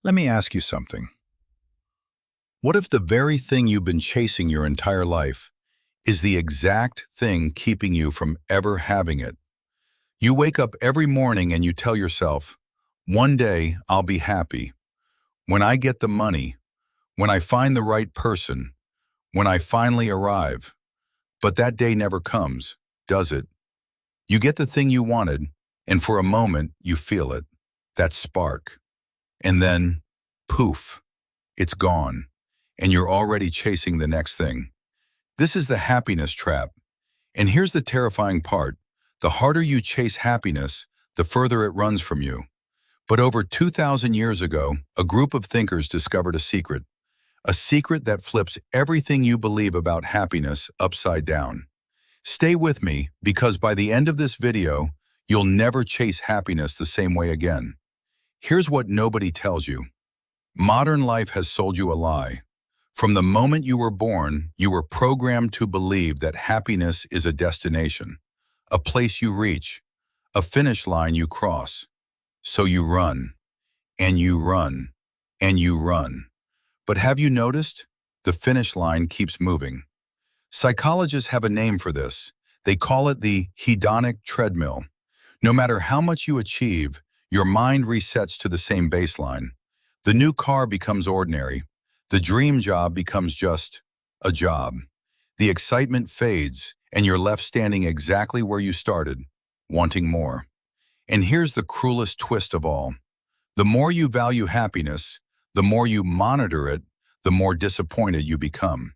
Let me ask you something. What if the very thing you've been chasing your entire life is the exact thing keeping you from ever having it? You wake up every morning and you tell yourself, one day I'll be happy. When I get the money, when I find the right person, when I finally arrive. But that day never comes, does it? You get the thing you wanted, and for a moment you feel it, that spark. And then, poof, it's gone, and you're already chasing the next thing. This is the happiness trap. And here's the terrifying part. The harder you chase happiness, the further it runs from you. But over 2,000 years ago, a group of thinkers discovered a secret that flips everything you believe about happiness upside down. Stay with me, because by the end of this video, you'll never chase happiness the same way again. Here's what nobody tells you. Modern life has sold you a lie. From the moment you were born, you were programmed to believe that happiness is a destination, a place you reach, a finish line you cross. So you run, and you run, and you run. But have you noticed? The finish line keeps moving. Psychologists have a name for this. They call it the hedonic treadmill. No matter how much you achieve, your mind resets to the same baseline. The new car becomes ordinary. The dream job becomes just a job. The excitement fades, and you're left standing exactly where you started, wanting more. And here's the cruelest twist of all. The more you value happiness, the more you monitor it, the more disappointed you become.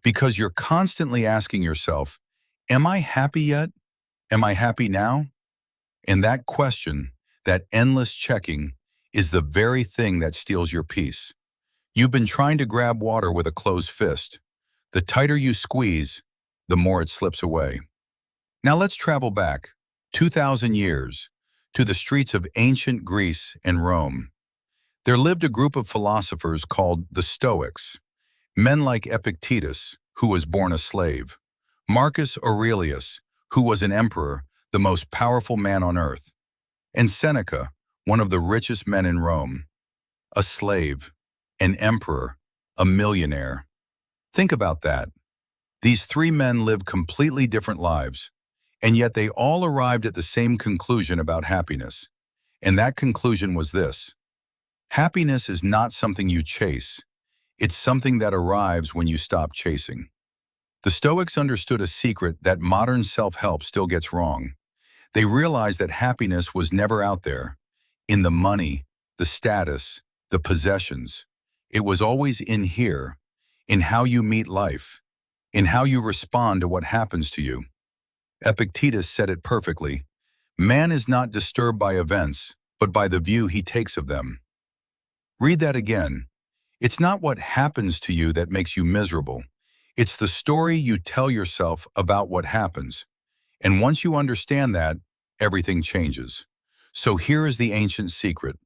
Because you're constantly asking yourself, am I happy yet? Am I happy now? And that question, that endless checking, is the very thing that steals your peace. You've been trying to grab water with a closed fist. The tighter you squeeze, the more it slips away. Now let's travel back 2,000 years to the streets of ancient Greece and Rome. There lived a group of philosophers called the Stoics, men like Epictetus, who was born a slave, Marcus Aurelius, who was an emperor, the most powerful man on earth, and Seneca, one of the richest men in Rome, a slave, an emperor, a millionaire. Think about that. These three men lived completely different lives, and yet they all arrived at the same conclusion about happiness. And that conclusion was this: happiness is not something you chase. It's something that arrives when you stop chasing. The Stoics understood a secret that modern self-help still gets wrong. They realized that happiness was never out there, in the money, the status, the possessions. It was always in here, in how you meet life, in how you respond to what happens to you. Epictetus said it perfectly. Man is not disturbed by events, but by the view he takes of them. Read that again. It's not what happens to you that makes you miserable. It's the story you tell yourself about what happens. And once you understand that, everything changes. So here is the ancient secret,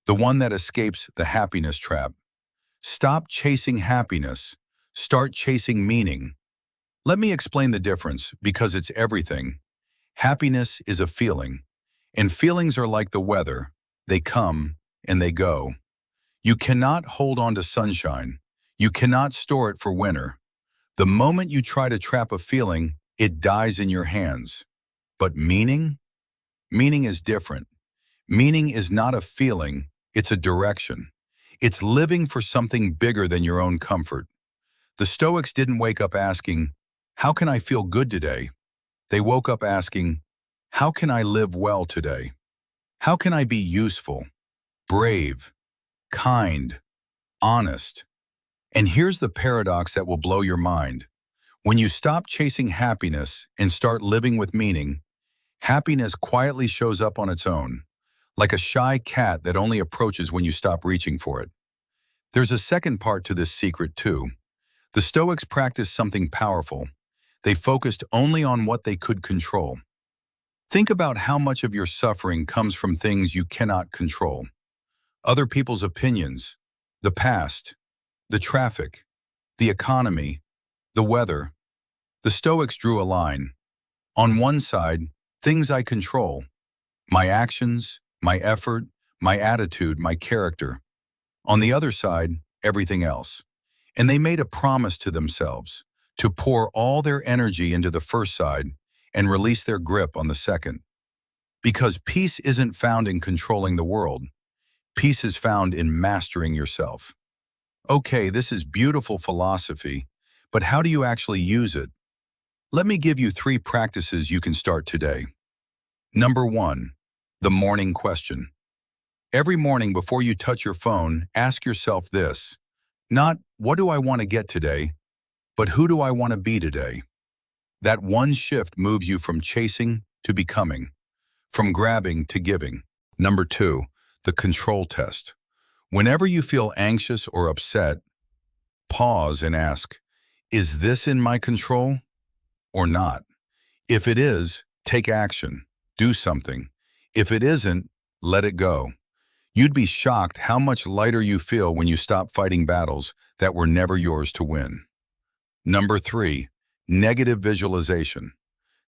the one that escapes the happiness trap. Stop chasing happiness. Start chasing meaning. Let me explain the difference, because it's everything. Happiness is a feeling, and feelings are like the weather. They come and they go. You cannot hold on to sunshine. You cannot store it for winter. The moment you try to trap a feeling, it dies in your hands. But meaning? Meaning is different. Meaning is not a feeling, it's a direction. It's living for something bigger than your own comfort. The Stoics didn't wake up asking, how can I feel good today? They woke up asking, how can I live well today? How can I be useful, brave, kind, honest? And here's the paradox that will blow your mind. When you stop chasing happiness and start living with meaning, happiness quietly shows up on its own, like a shy cat that only approaches when you stop reaching for it. There's a second part to this secret too. The Stoics practiced something powerful. They focused only on what they could control. Think about how much of your suffering comes from things you cannot control. Other people's opinions, the past, the traffic, the economy, the weather. The Stoics drew a line. On one side, things I control: my actions, my effort, my attitude, my character. On the other side, everything else. And they made a promise to themselves to pour all their energy into the first side and release their grip on the second. Because peace isn't found in controlling the world. Peace is found in mastering yourself. Okay, this is beautiful philosophy, but how do you actually use it? Let me give you 3 practices you can start today. Number 1, the morning question. Every morning before you touch your phone, ask yourself this. Not, what do I want to get today, but who do I want to be today? That one shift moves you from chasing to becoming, from grabbing to giving. Number 2, the control test. Whenever you feel anxious or upset, pause and ask, is this in my control or not? If it is, take action, do something. If it isn't, let it go. You'd be shocked how much lighter you feel when you stop fighting battles that were never yours to win. Number 3, negative visualization.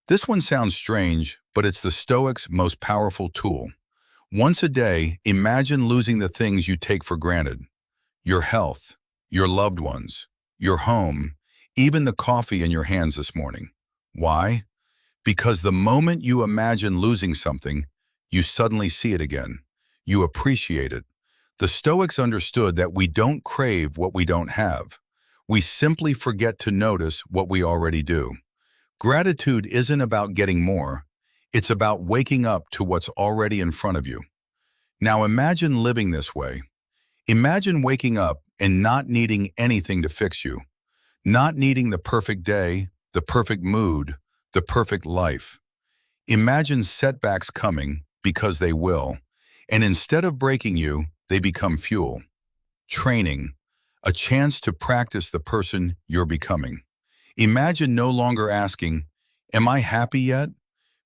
This one sounds strange, but it's the Stoics' most powerful tool. Once a day, imagine losing the things you take for granted. Your health, your loved ones, your home, even the coffee in your hands this morning. Why? Because the moment you imagine losing something, you suddenly see it again. You appreciate it. The Stoics understood that we don't crave what we don't have. We simply forget to notice what we already do. Gratitude isn't about getting more. It's about waking up to what's already in front of you. Now imagine living this way. Imagine waking up and not needing anything to fix you. Not needing the perfect day, the perfect mood, the perfect life. Imagine setbacks coming, because they will, and instead of breaking you, they become fuel. Training, a chance to practice the person you're becoming. Imagine no longer asking, am I happy yet?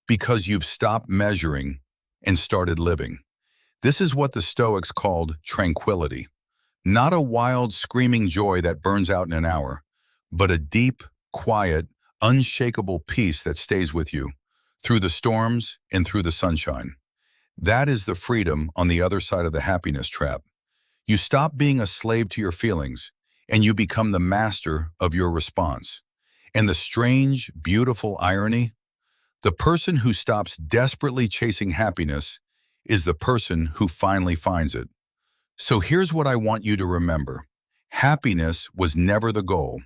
Because you've stopped measuring and started living. This is what the Stoics called tranquility. Not a wild, screaming joy that burns out in an hour, but a deep, quiet, unshakable peace that stays with you, through the storms and through the sunshine. That is the freedom on the other side of the happiness trap. You stop being a slave to your feelings, and you become the master of your response. And the strange, beautiful irony? The person who stops desperately chasing happiness is the person who finally finds it. So here's what I want you to remember. Happiness was never the goal.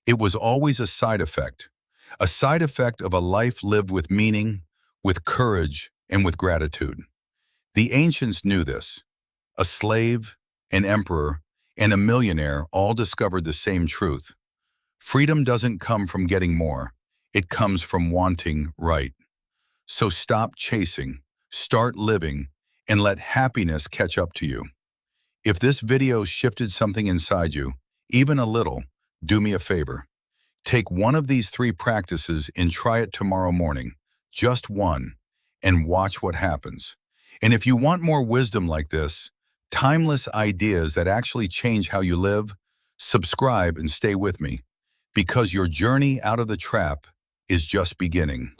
It was always a side effect of a life lived with meaning, with courage, and with gratitude. The ancients knew this. A slave, an emperor, and a millionaire all discovered the same truth. Freedom doesn't come from getting more. It comes from wanting right. So stop chasing, start living, and let happiness catch up to you. If this video shifted something inside you, even a little, do me a favor. Take one of these 3 practices and try it tomorrow morning, just one, and watch what happens. And if you want more wisdom like this, timeless ideas that actually change how you live, subscribe and stay with me, because your journey out of the trap is just beginning.